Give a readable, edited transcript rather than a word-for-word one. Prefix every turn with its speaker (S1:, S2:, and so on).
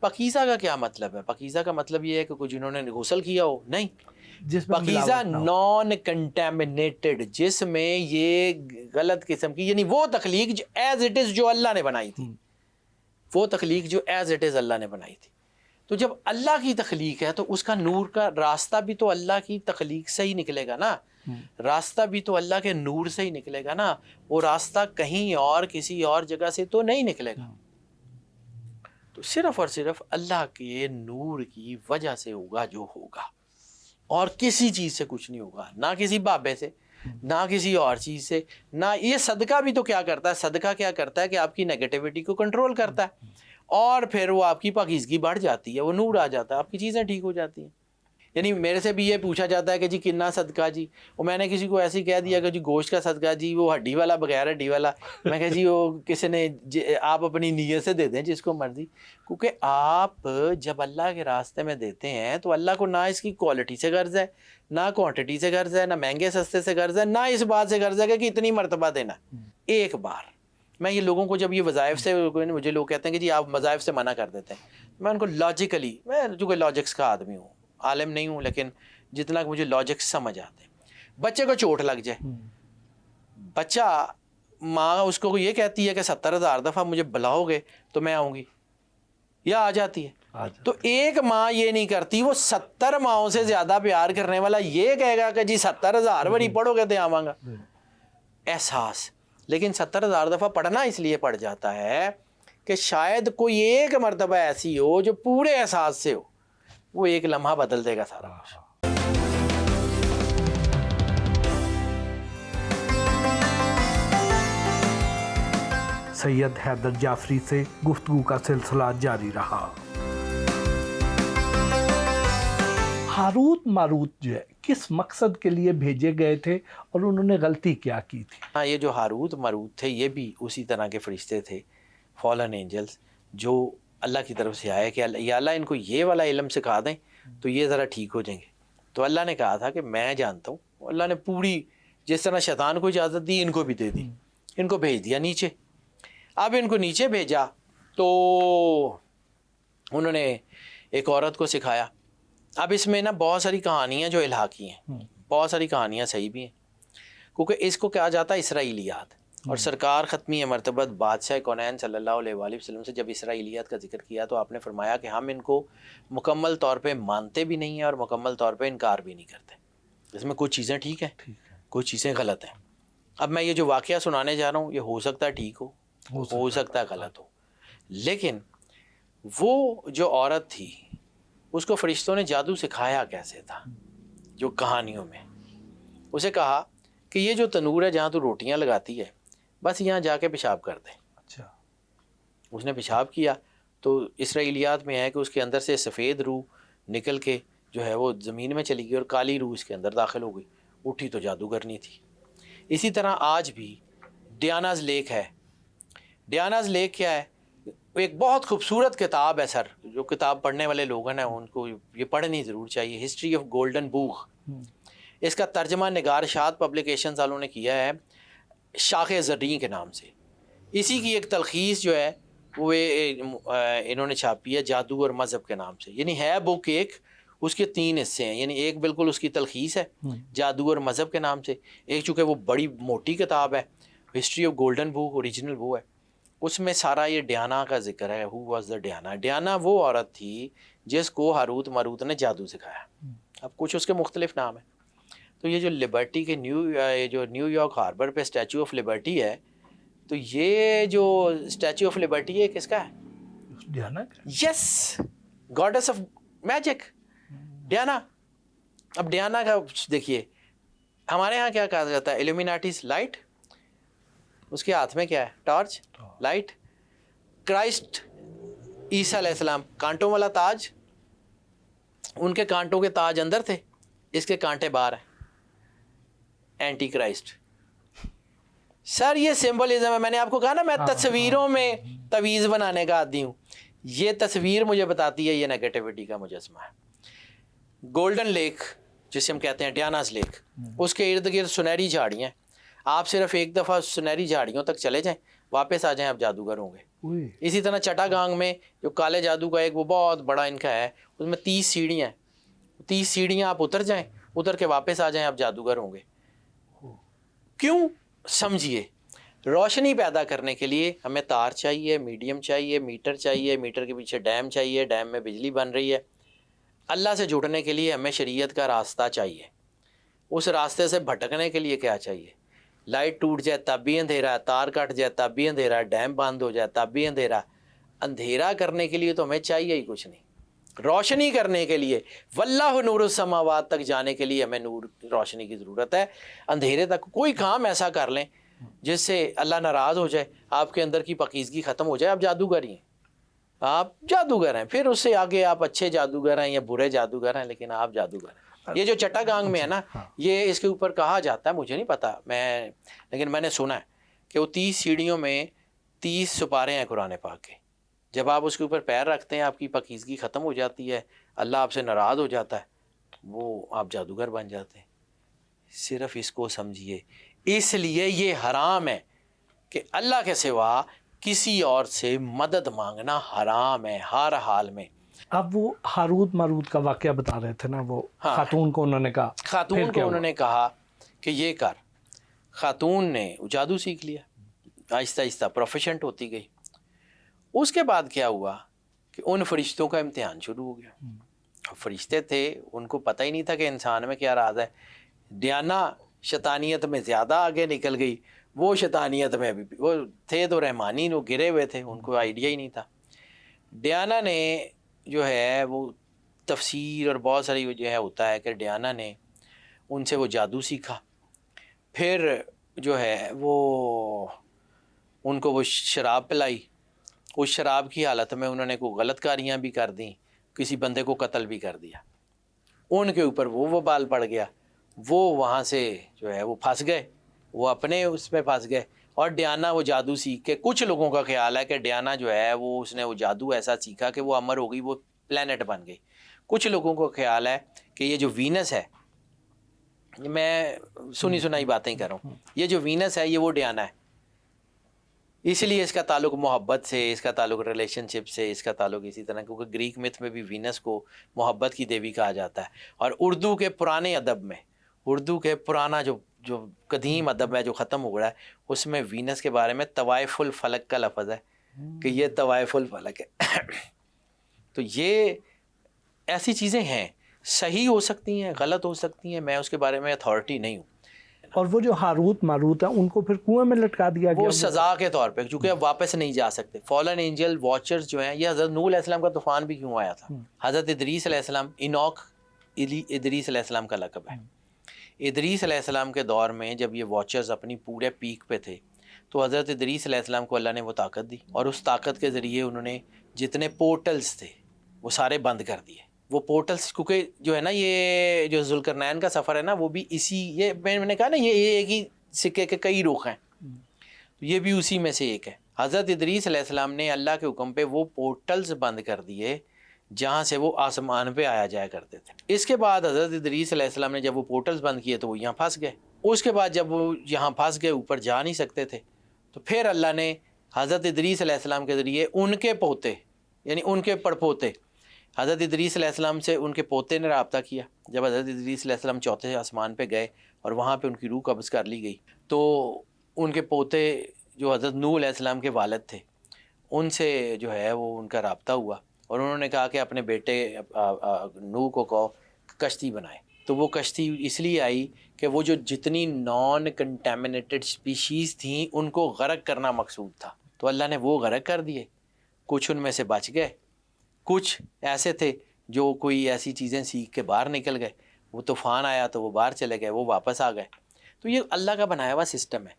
S1: پاکیزہ کا کیا مطلب ہے؟ پاکیزہ کا مطلب یہ ہے کہ کچھ جنہوں نے غسل کیا ہو، نہیں، پاکیزہ نان کنٹامنیٹڈ، جس میں یہ غلط قسم کی، یعنی وہ تخلیق جو ایز اٹ از جو اللہ نے بنائی تھی، وہ تخلیق جو ایز اٹ از اللہ نے بنائی تھی. تو جب اللہ کی تخلیق ہے تو اس کا نور کا راستہ بھی تو اللہ کی تخلیق سے ہی نکلے گا نا، راستہ بھی تو اللہ کے نور سے ہی نکلے گا نا، وہ راستہ کہیں اور کسی اور جگہ سے تو نہیں نکلے گا. تو صرف اور صرف اللہ کے نور کی وجہ سے ہوگا جو ہوگا، اور کسی چیز سے کچھ نہیں ہوگا، نہ کسی بابے سے، نہ کسی اور چیز سے، نہ یہ صدقہ بھی تو کیا کرتا ہے، صدقہ کیا کرتا ہے کہ آپ کی نیگیٹیوٹی کو کنٹرول کرتا ہے، اور پھر وہ آپ کی پاکیزگی بڑھ جاتی ہے، وہ نور آ جاتا ہے، آپ کی چیزیں ٹھیک ہو جاتی ہیں. یعنی میرے سے بھی یہ پوچھا جاتا ہے کہ جی کنا صدقہ جی، اور میں نے کسی کو ایسے ہی کہہ دیا کہ جی گوشت کا صدقہ جی، وہ ہڈی والا بغیر ہڈی والا، میں کہا جی وہ کسی نے آپ اپنی نیت سے دے دیں جس کو مرضی، کیونکہ آپ جب اللہ کے راستے میں دیتے ہیں تو اللہ کو نہ اس کی کوالٹی سے غرض ہے، نہ کوانٹٹی سے غرض ہے، نہ مہنگے سستے سے غرض ہے، نہ اس بات سے غرض ہے کہ اتنی مرتبہ دینا ایک بار. میں یہ لوگوں کو جب یہ وظائف سے، مجھے لوگ کہتے ہیں کہ جی آپ وظائف سے منع کر دیتے ہیں، میں ان کو لاجیکلی، میں چونکہ لاجکس کا آدمی ہوں، عالم نہیں ہوں، لیکن جتنا کہ مجھے لاجکس سمجھ آتے ہیں. بچے کو چوٹ لگ جائے، بچہ، ماں اس کو یہ کہتی ہے کہ 70,000 دفعہ مجھے بلاؤ گے تو میں آؤں گی، یا آ جاتی ہے. تو ایک ماں یہ نہیں کرتی، وہ 70 ماؤں سے زیادہ پیار کرنے والا یہ کہے گا کہ جی 70,000 بری پڑھو گے تو آواں گا. احساس. لیکن 70,000 دفعہ پڑھنا اس لیے پڑ جاتا ہے کہ شاید کوئی ایک مرتبہ ایسی ہو جو پورے احساس سے ہو، وہ ایک لمحہ بدل دے گا سارا کچھ.
S2: سید حیدر جعفری سے گفتگو کا سلسلہ جاری رہا. ہاروت ماروت جو ہے کس مقصد کے لیے بھیجے گئے تھے اور انہوں نے غلطی کیا کی تھی؟
S1: ہاں، یہ جو ہاروت ماروت تھے یہ بھی اسی طرح کے فرشتے تھے، فالن اینجلز، جو اللہ کی طرف سے آئے کہ یا اللہ ان کو یہ والا علم سکھا دیں تو یہ ذرا ٹھیک ہو جائیں گے. تو اللہ نے کہا تھا کہ میں جانتا ہوں، اللہ نے پوری جس طرح شیطان کو اجازت دی ان کو بھی دے دی، ان کو بھیج دیا نیچے. اب ان کو نیچے بھیجا تو انہوں نے ایک عورت کو سکھایا. اب اس میں نا بہت ساری کہانیاں جو الہاقی ہیں، بہت ساری کہانیاں صحیح بھی ہیں، کیونکہ اس کو کہا جاتا ہے اسرائیلیات. اور سرکار ختمی مرتبت بادشاہ کونین صلی اللہ علیہ وآلہ وسلم سے جب اسرائیلیات کا ذکر کیا تو آپ نے فرمایا کہ ہم ان کو مکمل طور پہ مانتے بھی نہیں ہیں اور مکمل طور پہ انکار بھی نہیں کرتے. اس میں کچھ چیزیں ٹھیک ہیں، کچھ چیزیں غلط ہیں. اب میں یہ جو واقعہ سنانے جا رہا ہوں یہ ہو سکتا ہے ٹھیک ہو سکتا ہے غلط ہو، لیکن وہ جو عورت تھی اس کو فرشتوں نے جادو سکھایا کیسے تھا، جو کہانیوں میں اسے کہا کہ یہ جو تنور ہے جہاں تو روٹیاں لگاتی ہے بس یہاں جا کے پیشاب کر دے.
S2: اچھا.
S1: اس نے پیشاب کیا تو اسرائیلیات میں ہے کہ اس کے اندر سے سفید روح نکل کے جو ہے وہ زمین میں چلی گئی اور کالی روح اس کے اندر داخل ہو گئی، اٹھی تو جادوگرنی تھی. اسی طرح آج بھی ڈیاناز لیک ہے. ڈیاناز لیک کیا ہے؟ ایک بہت خوبصورت کتاب ہے سر، جو کتاب پڑھنے والے لوگ ہیں ان کو یہ پڑھنی ضرور چاہیے، ہسٹری آف گولڈن بوغ. اس کا ترجمہ نگار شاد پبلیکیشنز والوں نے کیا ہے شاخ زریں کے نام سے. اسی کی ایک تلخیص جو ہے وہ انہوں نے چھاپی ہے جادو اور مذہب کے نام سے. یعنی ہے بک ایک، اس کے 3 حصے ہیں. یعنی ایک بالکل اس کی تلخیص ہے جادو اور مذہب کے نام سے، ایک چونکہ وہ بڑی موٹی کتاب ہے history of golden book, original وہ ہے، اس میں سارا یہ ڈیانا کا ذکر ہے. Who was the Diana? Diana وہ عورت تھی جس کو ہاروت ماروت نے جادو سکھایا. اب کچھ اس کے مختلف نام ہیں. تو یہ جو لبرٹی کے نیو یارک ہاربر پہ اسٹیچو آف لبرٹی ہے، تو یہ جو اسٹیچو آف لبرٹی ہے کس کا ہے؟
S2: ڈیانا کا.
S1: یس، گاڈس آف میجک، ڈیانا. اب ڈیانا کا دیکھیے ہمارے ہاں کیا کہا جاتا ہے، ایلومیناٹیز لائٹ، اس کے ہاتھ میں کیا ہے؟ Torch, light. کرائسٹ عیسیٰ علیہ السلام کانٹوں والا تاج، ان کے کانٹوں کے تاج اندر تھے، اس کے کانٹے باہر ہیں. Anti Christ. سر یہ سمبلزم ہے. میں نے آپ کو کہا نا میں تصویروں میں تویز بنانے کا عادی ہوں. یہ تصویر مجھے بتاتی ہے یہ نیگیٹیوٹی کا مجسمہ ہے. گولڈن لیک جسے ہم کہتے ہیں ڈیاناز لیک، اس کے ارد گرد سنہری جھاڑیاں. آپ صرف ایک دفعہ سنہری جھاڑیوں تک چلے جائیں، واپس آ جائیں آپ جادوگر ہوں گے.
S2: اوئے.
S1: اسی طرح چٹا گانگ میں جو کالے جادو کا ایک وہ بہت بڑا ان کا ہے, اس میں 30 سیڑھیاں ہیں, 30 سیڑھیاں آپ اتر جائیں, اتر کے واپس آ جائیں آپ جادوگر ہوں گے. کیوں؟ سمجھیے, روشنی پیدا کرنے کے لیے ہمیں تار چاہیے, میڈیم چاہیے, میٹر چاہیے, میٹر کے پیچھے ڈیم چاہیے, ڈیم میں بجلی بن رہی ہے. اللہ سے جڑنے کے لیے ہمیں شریعت کا راستہ چاہیے. اس راستے سے بھٹکنے کے لیے کیا چاہیے؟ لائٹ ٹوٹ جائے تب بھی اندھیرا ہے, تار کٹ جائے تب بھی اندھیرا ہے, ڈیم بند ہو جائے تب بھی اندھیرا. اندھیرا کرنے کے لیے تو ہمیں چاہیے ہی کچھ نہیں. روشنی کرنے کے لیے, واللہ نور السماوات تک جانے کے لیے ہمیں نور روشنی کی ضرورت ہے. اندھیرے تک کوئی کام ایسا کر لیں جس سے اللہ ناراض ہو جائے, آپ کے اندر کی پاکیزگی ختم ہو جائے, آپ جادوگر ہی ہیں, آپ جادوگر ہیں. پھر اس سے آگے آپ اچھے جادوگر ہیں یا برے جادوگر ہیں, لیکن آپ جادوگر ہیں. یہ جو چٹا گانگ میں ہے نا, یہ اس کے اوپر کہا جاتا ہے, مجھے نہیں پتا لیکن میں نے سنا ہے کہ وہ 30 سیڑھیوں میں 30 سپارے ہیں قرآن پاک کے. جب آپ اس کے اوپر پیر رکھتے ہیں آپ کی پاکیزگی ختم ہو جاتی ہے, اللہ آپ سے ناراض ہو جاتا ہے, وہ آپ جادوگر بن جاتے ہیں. صرف اس کو سمجھیے. اس لیے یہ حرام ہے کہ اللہ کے سوا کسی اور سے مدد مانگنا حرام ہے ہر حال میں.
S2: اب وہ ہاروت ماروت کا واقعہ بتا رہے تھے نا, وہ خاتون کو انہوں نے کہا,
S1: خاتون کو انہوں نے کہا کہ یہ کر. خاتون نے جادو سیکھ لیا, آہستہ آہستہ پروفیشنٹ ہوتی گئی. اس کے بعد کیا ہوا کہ ان فرشتوں کا امتحان شروع ہو گیا. فرشتے تھے, ان کو پتہ ہی نہیں تھا کہ انسان میں کیا راز ہے. ڈیانا شیطانیت میں زیادہ آگے نکل گئی, وہ شیطانیت میں بھی وہ تھے تو رحمانی, وہ گرے ہوئے تھے, ان کو آئیڈیا ہی نہیں تھا. ڈیانا نے جو ہے وہ تفسیر اور بہت ساری جو ہے ہوتا ہے کہ ڈیانا نے ان سے وہ جادو سیکھا. پھر جو ہے وہ ان کو وہ شراب پلائی. اس شراب کی حالت میں انہوں نے کوئی غلط کاریاں بھی کر دیں, کسی بندے کو قتل بھی کر دیا. ان کے اوپر وہ وبال پڑ گیا, وہ وہاں سے جو ہے وہ پھنس گئے, وہ اپنے اس میں پھنس گئے. اور ڈیانا وہ جادو سیکھ کے, کچھ لوگوں کا خیال ہے کہ ڈیانا جو ہے وہ اس نے وہ جادو ایسا سیکھا کہ وہ امر ہو گئی, وہ پلینٹ بن گئی. کچھ لوگوں کو خیال ہے کہ یہ جو وینس ہے, میں سنی سنائی باتیں کر رہا ہوں, یہ جو وینس ہے یہ وہ ڈیانا ہے. اس لیے اس کا تعلق محبت سے, اس کا تعلق ریلیشن شپ سے, اس کا تعلق اسی طرح, کیونکہ گریک میتھ میں بھی وینس کو محبت کی دیوی کہا جاتا ہے. اور اردو کے پرانے ادب میں, اردو کے پرانا جو قدیم ادب ہے جو ختم ہو رہا ہے, اس میں وینس کے بارے میں طوائف الفلک کا لفظ ہے کہ یہ طوائف الفلک ہے. تو یہ ایسی چیزیں ہیں, صحیح ہو سکتی ہیں, غلط ہو سکتی ہیں, میں اس کے بارے میں اتھارٹی نہیں ہوں.
S2: اور وہ جو ہاروت ماروت ہیں ان کو پھر کنویں میں لٹکا دیا گیا,
S1: وہ سزا کے طور پہ, کیونکہ اب واپس نہیں جا سکتے. فالن اینجل واچرز جو ہیں, یہ حضرت نوح علیہ السلام کا طوفان بھی کیوں آیا تھا. حضرت ادریس علیہ السلام, انوک ادریس علیہ السلام کا لقب ہے. ادریس علیہ السلام کے دور میں جب یہ واچرز اپنی پورے پیک پہ تھے, تو حضرت ادریس علیہ السلام کو اللہ نے وہ طاقت دی, اور اس طاقت کے ذریعے انہوں نے جتنے پورٹلز تھے وہ سارے بند کر دیے. وہ پورٹلز, کیونکہ جو ہے نا یہ جو ذوالقرنین کا سفر ہے نا, وہ بھی اسی, یہ میں نے کہا نا یہ ایک ہی سکے کے کئی رخ ہیں, یہ بھی اسی میں سے ایک ہے. حضرت ادریس علیہ السلام نے اللہ کے حکم پہ وہ پورٹلز بند کر دیے جہاں سے وہ آسمان پہ آیا جایا کرتے تھے. اس کے بعد حضرت ادریس علیہ السلام نے جب وہ پورٹلز بند کیے تو وہ یہاں پھنس گئے. اس کے بعد جب وہ یہاں پھنس گئے, اوپر جا نہیں سکتے تھے, تو پھر اللہ نے حضرت ادریس علیہ السلام کے ذریعے ان کے پوتے, یعنی ان کے پڑپوتے, حضرت ادریس علیہ السلام سے ان کے پوتے نے رابطہ کیا. جب حضرت ادریس علیہ السلام چوتھے آسمان پہ گئے اور وہاں پہ ان کی روح قبض کر لی گئی, تو ان کے پوتے جو حضرت نوح علیہ السلام کے والد تھے, ان سے جو ہے وہ ان کا رابطہ ہوا, اور انہوں نے کہا کہ اپنے بیٹے نوح کو کہو کشتی بنائے. تو وہ کشتی اس لیے آئی کہ وہ جو جتنی نان کنٹامنیٹڈ اسپیشیز تھیں ان کو غرق کرنا مقصود تھا, تو اللہ نے وہ غرق کر دیے. کچھ ان میں سے بچ گئے, کچھ ایسے تھے جو کوئی ایسی چیزیں سیکھ کے باہر نکل گئے. وہ طوفان آیا تو وہ باہر چلے گئے, وہ واپس آ گئے. تو یہ اللہ کا بنایا ہوا سسٹم ہے.